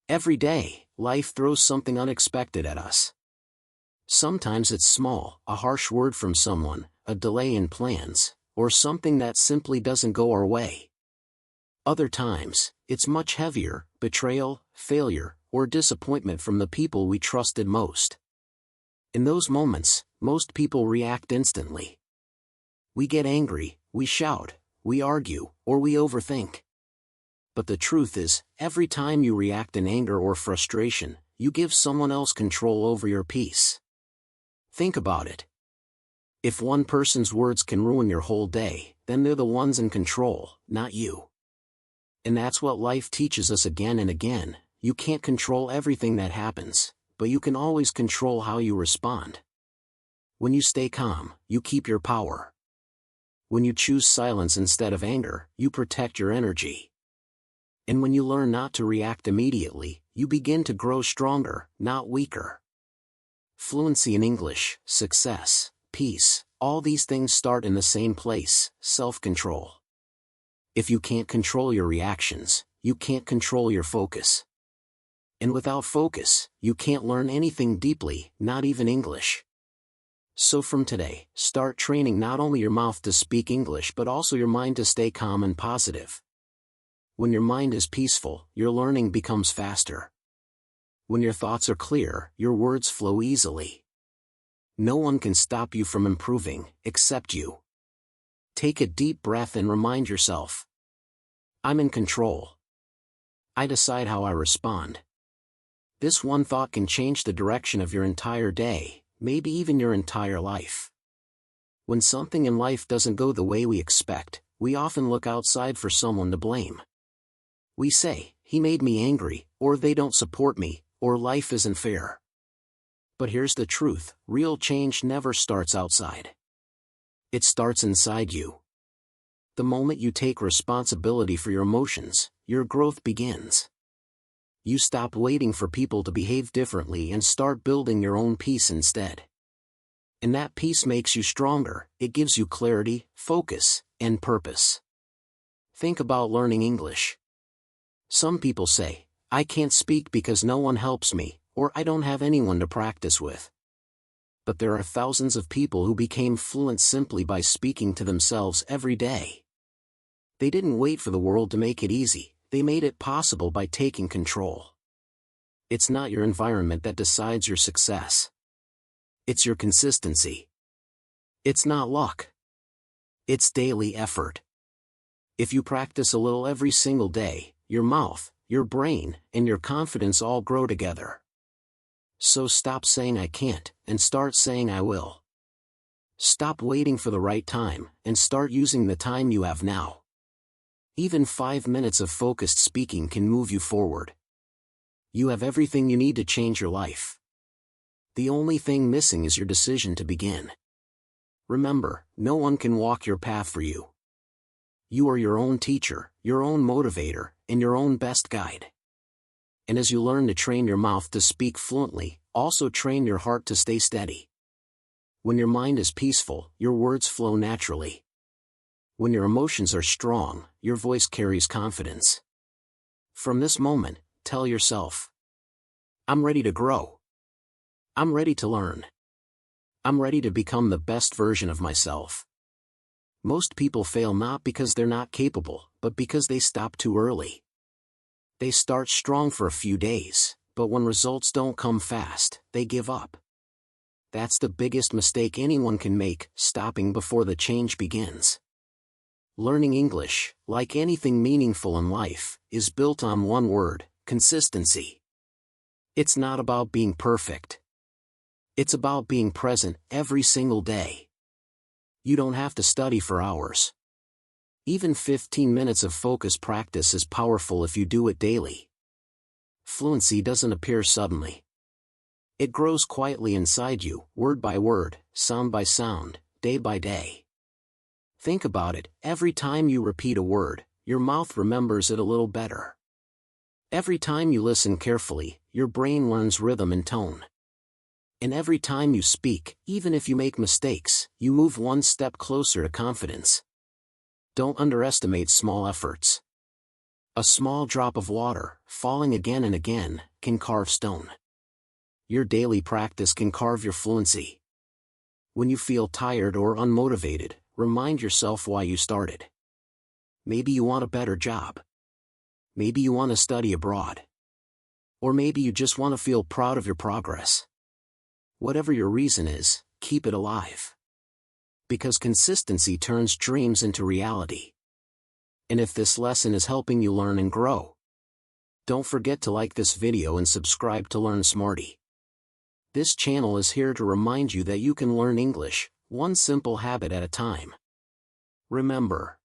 Every day, life throws something unexpected at us. Sometimes it's small, a harsh word from someone, a delay in plans, or something that simply doesn't go our way. Other times, it's much heavier, betrayal, failure, or disappointment from the people we trusted most. In those moments, most people react instantly. We get angry, we shout, we argue, or we overthink. But the truth is, every time you react in anger or frustration, you give someone else control over your peace. Think about it. If one person's words can ruin your whole day, then they're the ones in control, not you. And that's what life teaches us again and again. You can't control everything that happens, but you can always control how you respond. When you stay calm, you keep your power. When you choose silence instead of anger, you protect your energy. And when you learn not to react immediately, you begin to grow stronger, not weaker. Fluency in English, success, peace, all these things start in the same place, self-control. If you can't control your reactions, you can't control your focus. And without focus, you can't learn anything deeply, not even English. So from today, start training not only your mouth to speak English but also your mind to stay calm and positive. When your mind is peaceful, your learning becomes faster. When your thoughts are clear, your words flow easily. No one can stop you from improving, except you. Take a deep breath and remind yourself. I'm in control. I decide how I respond. This one thought can change the direction of your entire day, maybe even your entire life. When something in life doesn't go the way we expect, we often look outside for someone to blame. We say, he made me angry, or they don't support me, or life isn't fair. But here's the truth, real change never starts outside. It starts inside you. The moment you take responsibility for your emotions, your growth begins. You stop waiting for people to behave differently and start building your own peace instead. And that peace makes you stronger, it gives you clarity, focus, and purpose. Think about learning English. Some people say, I can't speak because no one helps me, or I don't have anyone to practice with. But there are thousands of people who became fluent simply by speaking to themselves every day. They didn't wait for the world to make it easy, they made it possible by taking control. It's not your environment that decides your success. It's your consistency. It's not luck. It's daily effort. If you practice a little every single day, your mouth, your brain, and your confidence all grow together. So stop saying I can't, and start saying I will. Stop waiting for the right time, and start using the time you have now. Even 5 minutes of focused speaking can move you forward. You have everything you need to change your life. The only thing missing is your decision to begin. Remember, no one can walk your path for you. You are your own teacher, your own motivator, and your own best guide. And as you learn to train your mouth to speak fluently, also train your heart to stay steady. When your mind is peaceful, your words flow naturally. When your emotions are strong, your voice carries confidence. From this moment, tell yourself, I'm ready to grow. I'm ready to learn. I'm ready to become the best version of myself. Most people fail not because they're not capable, but because they stop too early. They start strong for a few days, but when results don't come fast, they give up. That's the biggest mistake anyone can make, stopping before the change begins. Learning English, like anything meaningful in life, is built on one word, consistency. It's not about being perfect. It's about being present every single day. You don't have to study for hours. Even 15 minutes of focus practice is powerful if you do it daily. Fluency doesn't appear suddenly. It grows quietly inside you, word by word, sound by sound, day by day. Think about it, every time you repeat a word, your mouth remembers it a little better. Every time you listen carefully, your brain learns rhythm and tone. And every time you speak, even if you make mistakes, you move one step closer to confidence. Don't underestimate small efforts. A small drop of water, falling again and again, can carve stone. Your daily practice can carve your fluency. When you feel tired or unmotivated, remind yourself why you started. Maybe you want a better job. Maybe you want to study abroad. Or maybe you just want to feel proud of your progress. Whatever your reason is, keep it alive. Because consistency turns dreams into reality. And if this lesson is helping you learn and grow, don't forget to like this video and subscribe to Learn Smarty. This channel is here to remind you that you can learn English, one simple habit at a time. Remember,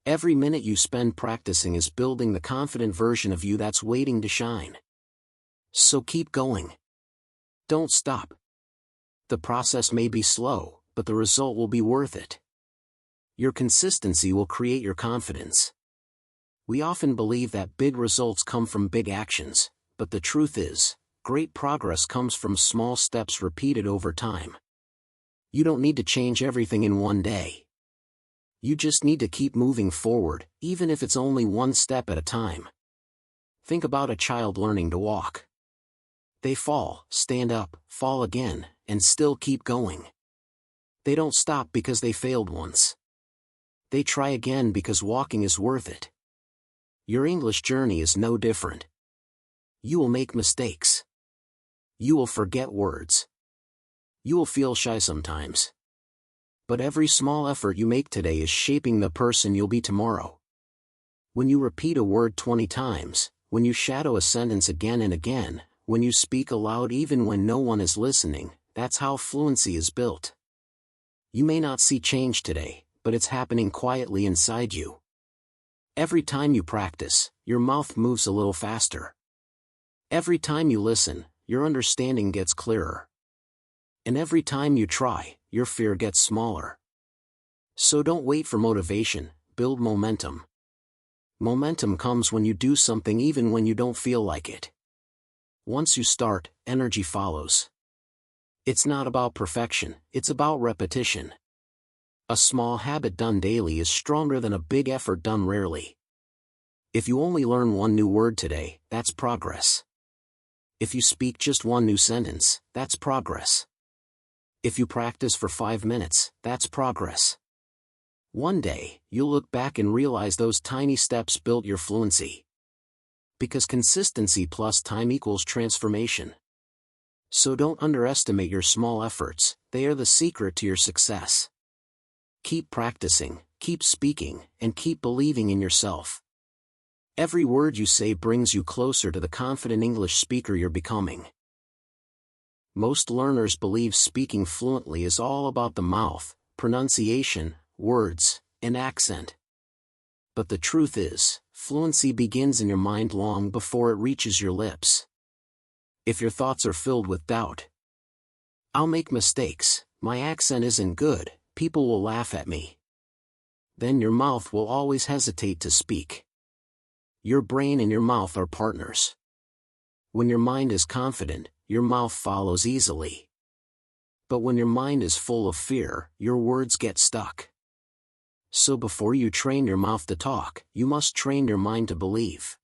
every minute you spend practicing is building the confident version of you that's waiting to shine. So keep going. Don't stop. The process may be slow, but the result will be worth it. Your consistency will create your confidence. We often believe that big results come from big actions, but the truth is, great progress comes from small steps repeated over time. You don't need to change everything in one day. You just need to keep moving forward, even if it's only one step at a time. Think about a child learning to walk. They fall, stand up, fall again, and still keep going. They don't stop because they failed once. They try again because walking is worth it. Your English journey is no different. You will make mistakes. You will forget words. You will feel shy sometimes. But every small effort you make today is shaping the person you'll be tomorrow. When you repeat a word 20 times, when you shadow a sentence again and again, when you speak aloud even when no one is listening, that's how fluency is built. You may not see change today, but it's happening quietly inside you. Every time you practice, your mouth moves a little faster. Every time you listen, your understanding gets clearer. And every time you try, your fear gets smaller. So don't wait for motivation, build momentum. Momentum comes when you do something even when you don't feel like it. Once you start, energy follows. It's not about perfection, it's about repetition. A small habit done daily is stronger than a big effort done rarely. If you only learn one new word today, that's progress. If you speak just one new sentence, that's progress. If you practice for 5 minutes, that's progress. One day, you'll look back and realize those tiny steps built your fluency. Because consistency plus time equals transformation. So don't underestimate your small efforts, they are the secret to your success. Keep practicing, keep speaking, and keep believing in yourself. Every word you say brings you closer to the confident English speaker you're becoming. Most learners believe speaking fluently is all about the mouth, pronunciation, words, and accent. But the truth is, fluency begins in your mind long before it reaches your lips. If your thoughts are filled with doubt, I'll make mistakes, my accent isn't good, people will laugh at me, then your mouth will always hesitate to speak. Your brain and your mouth are partners. When your mind is confident, your mouth follows easily. But when your mind is full of fear, your words get stuck. So before you train your mouth to talk, you must train your mind to believe.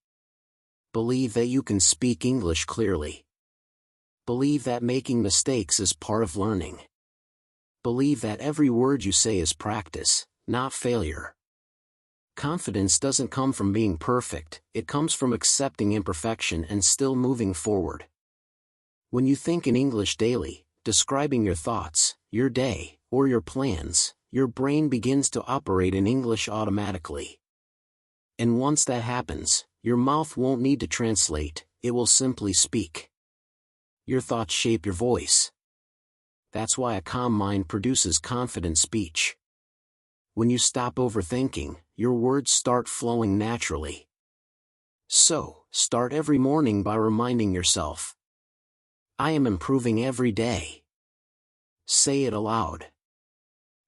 Believe that you can speak English clearly. Believe that making mistakes is part of learning. Believe that every word you say is practice, not failure. Confidence doesn't come from being perfect, it comes from accepting imperfection and still moving forward. When you think in English daily, describing your thoughts, your day, or your plans, your brain begins to operate in English automatically. And once that happens, your mouth won't need to translate, it will simply speak. Your thoughts shape your voice. That's why a calm mind produces confident speech. When you stop overthinking, your words start flowing naturally. So, start every morning by reminding yourself, I am improving every day. Say it aloud.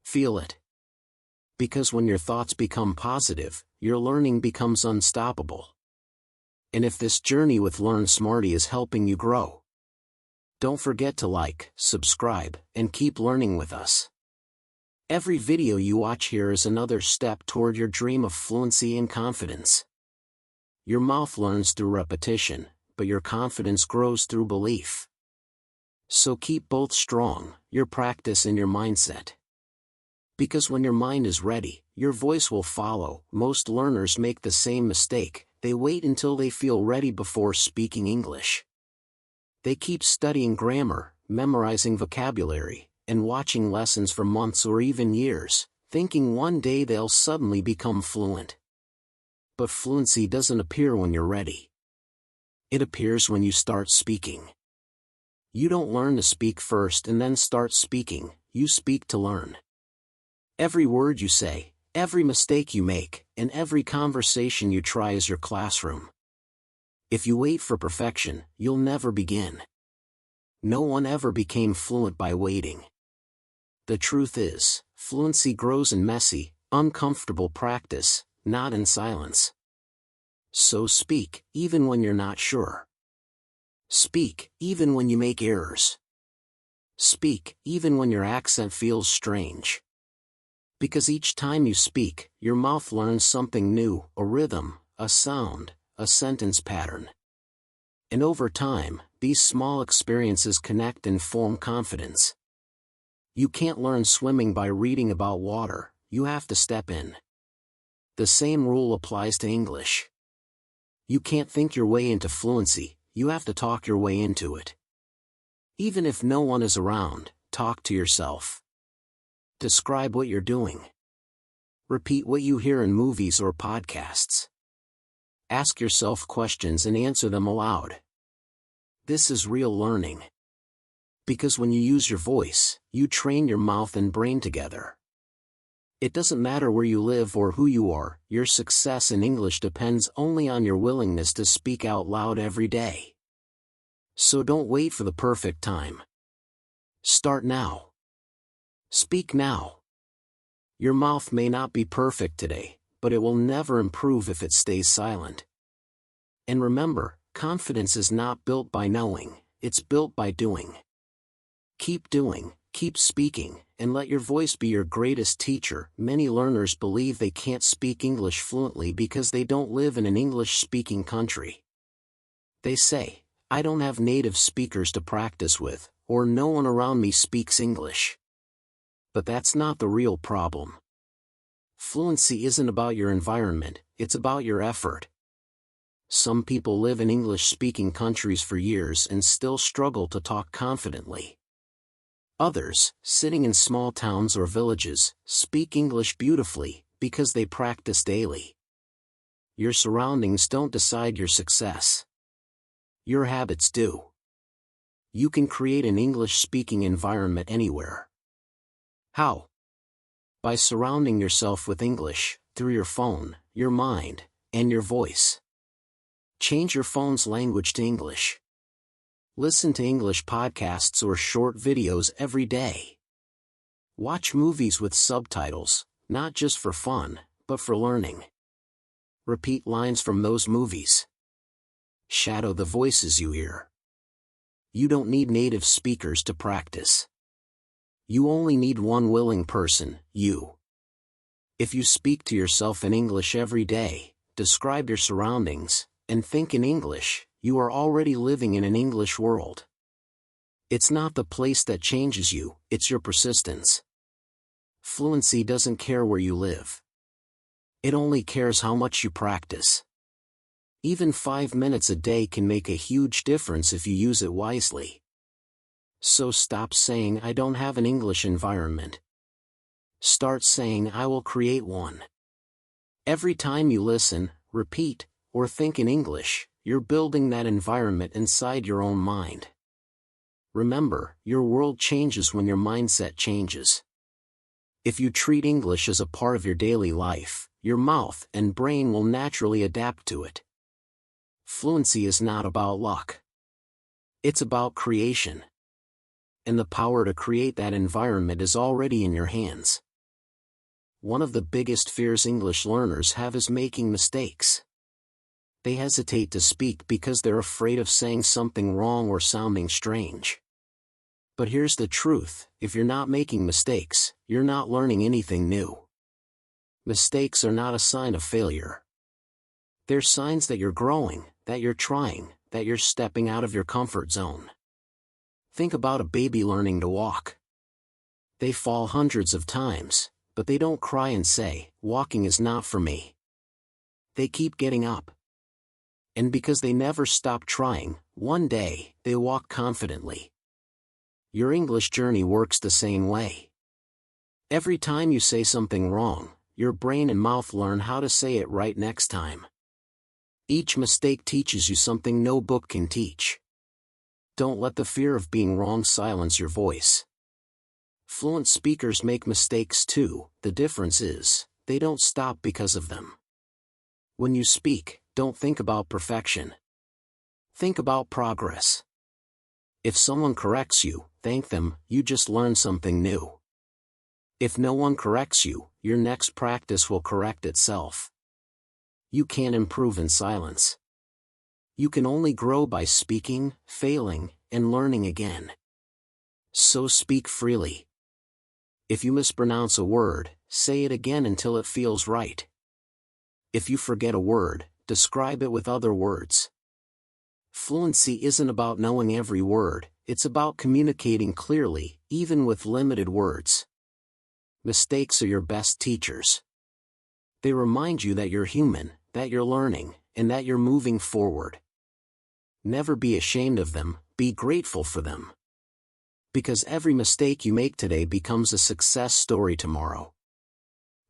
Feel it. Because when your thoughts become positive, your learning becomes unstoppable. And if this journey with Learn Smarty is helping you grow, don't forget to like, subscribe, and keep learning with us. Every video you watch here is another step toward your dream of fluency and confidence. Your mouth learns through repetition, but your confidence grows through belief. So keep both strong, your practice and your mindset. Because when your mind is ready, your voice will follow. Most learners make the same mistake. They wait until they feel ready before speaking English. They keep studying grammar, memorizing vocabulary, and watching lessons for months or even years, thinking one day they'll suddenly become fluent. But fluency doesn't appear when you're ready. It appears when you start speaking. You don't learn to speak first and then start speaking, you speak to learn. Every word you say, every mistake you make, and every conversation you try is your classroom. If you wait for perfection, you'll never begin. No one ever became fluent by waiting. The truth is, fluency grows in messy, uncomfortable practice, not in silence. So speak, even when you're not sure. Speak, even when you make errors. Speak, even when your accent feels strange. Because each time you speak, your mouth learns something new, a rhythm, a sound, a sentence pattern. And over time, these small experiences connect and form confidence. You can't learn swimming by reading about water, you have to step in. The same rule applies to English. You can't think your way into fluency, you have to talk your way into it. Even if no one is around, talk to yourself. Describe what you're doing. Repeat what you hear in movies or podcasts. Ask yourself questions and answer them aloud. This is real learning. Because when you use your voice, you train your mouth and brain together. It doesn't matter where you live or who you are, your success in English depends only on your willingness to speak out loud every day. So don't wait for the perfect time. Start now. Speak now. Your mouth may not be perfect today, but it will never improve if it stays silent. And remember, confidence is not built by knowing, it's built by doing. Keep doing, keep speaking, and let your voice be your greatest teacher. Many learners believe they can't speak English fluently because they don't live in an English-speaking country. They say, "I don't have native speakers to practice with, or no one around me speaks English." But that's not the real problem. Fluency isn't about your environment, it's about your effort. Some people live in English-speaking countries for years and still struggle to talk confidently. Others, sitting in small towns or villages, speak English beautifully, because they practice daily. Your surroundings don't decide your success. Your habits do. You can create an English-speaking environment anywhere. How? By surrounding yourself with English, through your phone, your mind, and your voice. Change your phone's language to English. Listen to English podcasts or short videos every day. Watch movies with subtitles, not just for fun, but for learning. Repeat lines from those movies. Shadow the voices you hear. You don't need native speakers to practice. You only need one willing person, you. If you speak to yourself in English every day, describe your surroundings, and think in English, you are already living in an English world. It's not the place that changes you, it's your persistence. Fluency doesn't care where you live. It only cares how much you practice. Even 5 minutes a day can make a huge difference if you use it wisely. So stop saying I don't have an English environment. Start saying I will create one. Every time you listen, repeat, or think in English, you're building that environment inside your own mind. Remember, your world changes when your mindset changes. If you treat English as a part of your daily life, your mouth and brain will naturally adapt to it. Fluency is not about luck. It's about creation. And the power to create that environment is already in your hands. One of the biggest fears English learners have is making mistakes. They hesitate to speak because they're afraid of saying something wrong or sounding strange. But here's the truth, if you're not making mistakes, you're not learning anything new. Mistakes are not a sign of failure. They're signs that you're growing, that you're trying, that you're stepping out of your comfort zone. Think about a baby learning to walk. They fall hundreds of times, but they don't cry and say, "Walking is not for me." They keep getting up. And because they never stop trying, one day, they walk confidently. Your English journey works the same way. Every time you say something wrong, your brain and mouth learn how to say it right next time. Each mistake teaches you something no book can teach. Don't let the fear of being wrong silence your voice. Fluent speakers make mistakes too. The difference is, they don't stop because of them. When you speak, don't think about perfection. Think about progress. If someone corrects you, thank them, you just learned something new. If no one corrects you, your next practice will correct itself. You can't improve in silence. You can only grow by speaking, failing, and learning again. So speak freely. If you mispronounce a word, say it again until it feels right. If you forget a word, describe it with other words. Fluency isn't about knowing every word, it's about communicating clearly, even with limited words. Mistakes are your best teachers. They remind you that you're human, that you're learning, and that you're moving forward. Never be ashamed of them, be grateful for them. Because every mistake you make today becomes a success story tomorrow.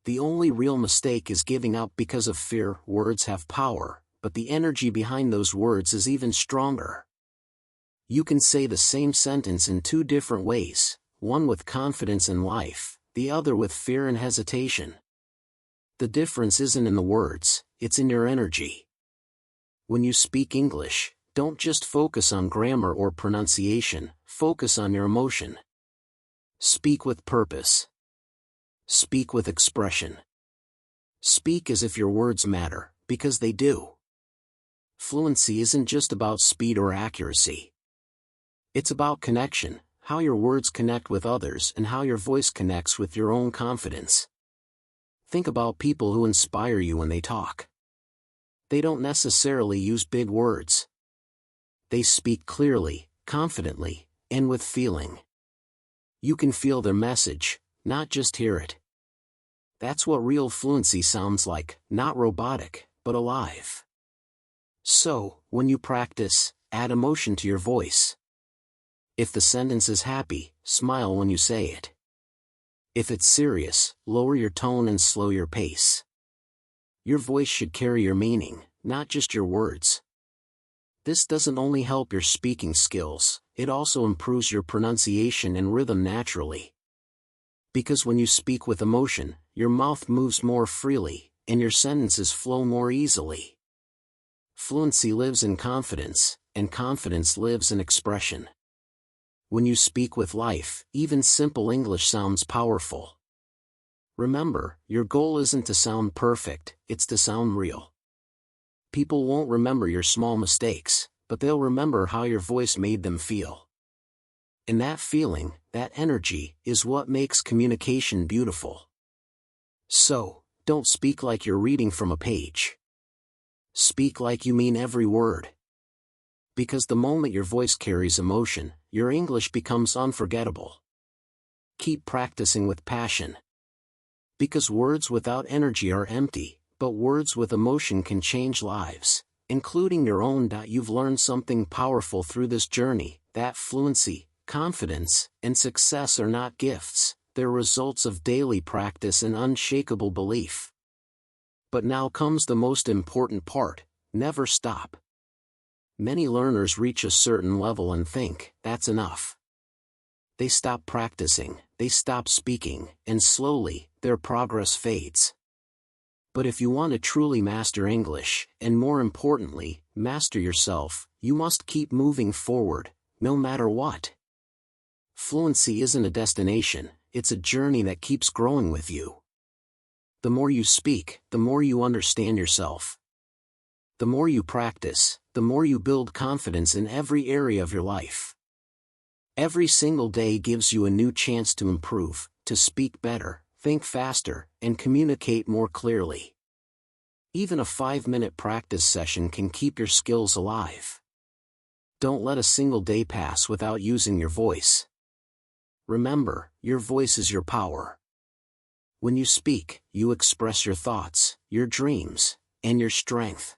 The only real mistake is giving up because of fear. Words have power, but the energy behind those words is even stronger. You can say the same sentence in two different ways, one with confidence and life, the other with fear and hesitation. The difference isn't in the words, it's in your energy. When you speak English, don't just focus on grammar or pronunciation, focus on your emotion. Speak with purpose. Speak with expression. Speak as if your words matter, because they do. Fluency isn't just about speed or accuracy. It's about connection, how your words connect with others and how your voice connects with your own confidence. Think about people who inspire you when they talk. They don't necessarily use big words. They speak clearly, confidently, and with feeling. You can feel their message, not just hear it. That's what real fluency sounds like, not robotic, but alive. So, when you practice, add emotion to your voice. If the sentence is happy, smile when you say it. If it's serious, lower your tone and slow your pace. Your voice should carry your meaning, not just your words. This doesn't only help your speaking skills, it also improves your pronunciation and rhythm naturally. Because when you speak with emotion, your mouth moves more freely, and your sentences flow more easily. Fluency lives in confidence, and confidence lives in expression. When you speak with life, even simple English sounds powerful. Remember, your goal isn't to sound perfect, it's to sound real. People won't remember your small mistakes, but they'll remember how your voice made them feel. And that feeling, that energy, is what makes communication beautiful. So, don't speak like you're reading from a page. Speak like you mean every word. Because the moment your voice carries emotion, your English becomes unforgettable. Keep practicing with passion. Because words without energy are empty, but words with emotion can change lives, including your own. You've learned something powerful through this journey, that fluency, confidence, and success are not gifts, they're results of daily practice and unshakable belief. But now comes the most important part, never stop. Many learners reach a certain level and think, that's enough. They stop practicing, they stop speaking, and slowly, their progress fades. But if you want to truly master English, and more importantly, master yourself, you must keep moving forward, no matter what. Fluency isn't a destination, it's a journey that keeps growing with you. The more you speak, the more you understand yourself. The more you practice, the more you build confidence in every area of your life. Every single day gives you a new chance to improve, to speak better, think faster, and communicate more clearly. Even a 5-minute practice session can keep your skills alive. Don't let a single day pass without using your voice. Remember, your voice is your power. When you speak, you express your thoughts, your dreams, and your strength.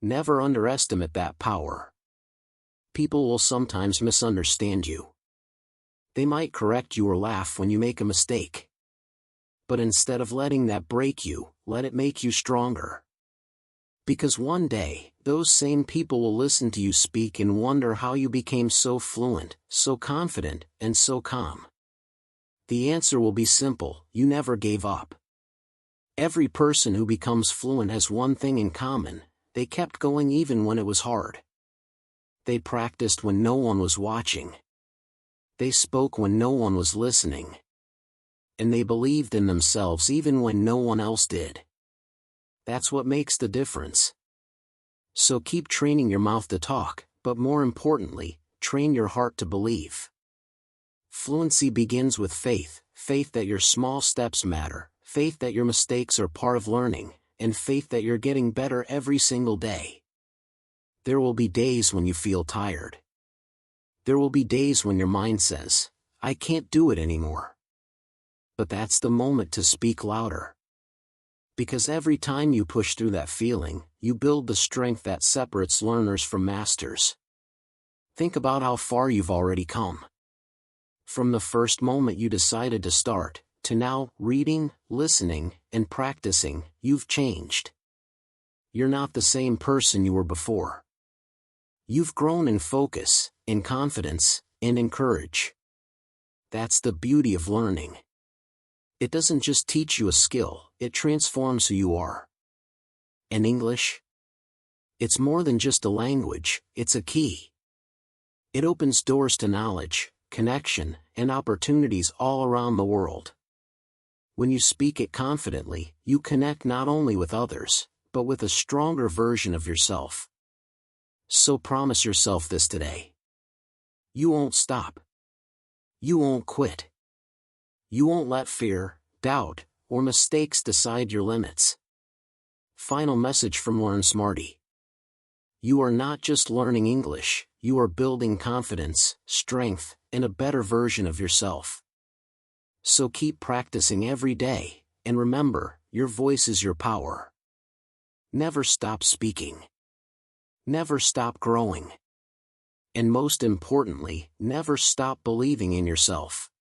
Never underestimate that power. People will sometimes misunderstand you. They might correct you or laugh when you make a mistake. But instead of letting that break you, let it make you stronger. Because one day, those same people will listen to you speak and wonder how you became so fluent, so confident, and so calm. The answer will be simple: you never gave up. Every person who becomes fluent has one thing in common: they kept going even when it was hard. They practiced when no one was watching. They spoke when no one was listening. And they believed in themselves even when no one else did. That's what makes the difference. So keep training your mouth to talk, but more importantly, train your heart to believe. Fluency begins with faith, faith that your small steps matter, faith that your mistakes are part of learning, and faith that you're getting better every single day. There will be days when you feel tired. There will be days when your mind says, "I can't do it anymore." But that's the moment to speak louder. Because every time you push through that feeling, you build the strength that separates learners from masters. Think about how far you've already come. From the first moment you decided to start, to now, reading, listening, and practicing, you've changed. You're not the same person you were before. You've grown in focus, in confidence, and in courage. That's the beauty of learning. It doesn't just teach you a skill, it transforms who you are. And English? It's more than just a language, it's a key. It opens doors to knowledge, connection, and opportunities all around the world. When you speak it confidently, you connect not only with others, but with a stronger version of yourself. So promise yourself this today. You won't stop. You won't quit. You won't let fear, doubt, or mistakes decide your limits. Final message from Learn Smarty. You are not just learning English, you are building confidence, strength, and a better version of yourself. So keep practicing every day, and remember, your voice is your power. Never stop speaking. Never stop growing. And most importantly, never stop believing in yourself.